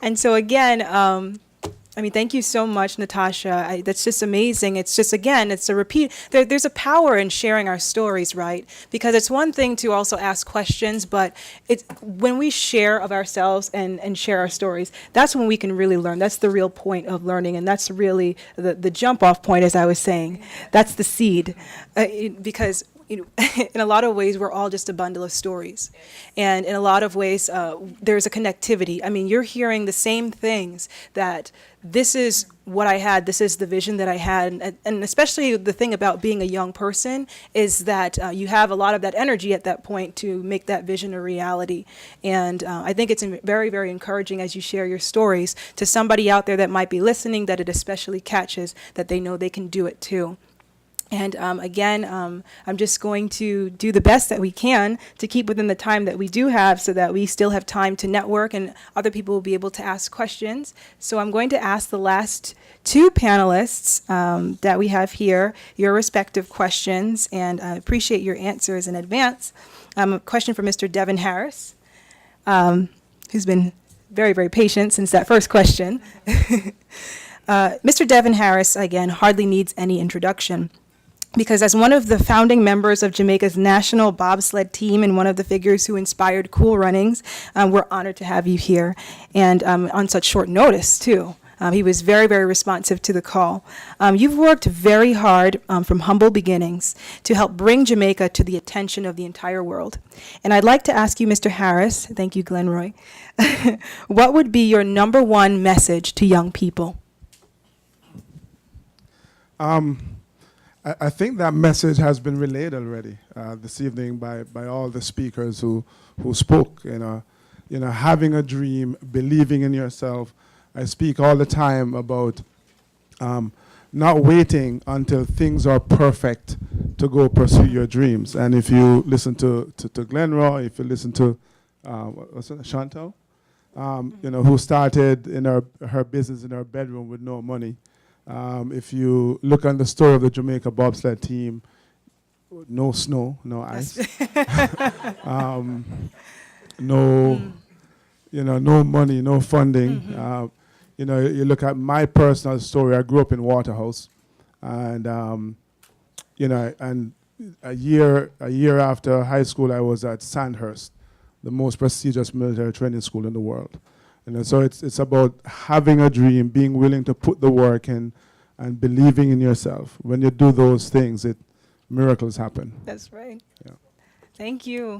And so again, I mean, thank you so much, Natasha. That's just amazing. It's just, again, it's a repeat. There's a power in sharing our stories, right? Because it's one thing to also ask questions, but it's when we share of ourselves and share our stories, that's when we can really learn. That's the real point of learning, and that's really the jump-off point, as I was saying. That's the seed, because you know, in a lot of ways, we're all just a bundle of stories. And in a lot of ways, there's a connectivity. I mean, you're hearing the same things, that this is what I had, this is the vision that I had. And especially the thing about being a young person is that you have a lot of that energy at that point to make that vision a reality. And I think it's very, very encouraging as you share your stories to somebody out there that might be listening, that it especially catches, that they know they can do it too. And again, I'm just going to do the best that we can to keep within the time that we do have, so that we still have time to network and other people will be able to ask questions. So I'm going to ask the last two panelists that we have here your respective questions, and I appreciate your answers in advance. A question for Mr. Devon Harris, who's been very, very patient since that first question. Mr. Devon Harris, again, hardly needs any introduction, because as one of the founding members of Jamaica's national bobsled team and one of the figures who inspired Cool Runnings, we're honored to have you here, and on such short notice, too. He was very, very responsive to the call. You've worked very hard from humble beginnings to help bring Jamaica to the attention of the entire world. And I'd like to ask you, Mr. Harris, thank you, Glenroy, what would be your number one message to young people? I think that message has been relayed already this evening by all the speakers who spoke. You know, having a dream, believing in yourself. I speak all the time about not waiting until things are perfect to go pursue your dreams. And if you listen to Glenroy, if you listen to what's it, Chantal, you know, who started in her business in her bedroom with no money. If you look on the story of the Jamaica bobsled team, no snow, no ice, no money, no funding. You know, you look at my personal story. I grew up in Waterhouse, and you know, and a year after high school, I was at Sandhurst, the most prestigious military training school in the world. You know, so it's about having a dream, being willing to put the work in, and believing in yourself. When you do those things, miracles happen. That's right. Yeah. Thank you.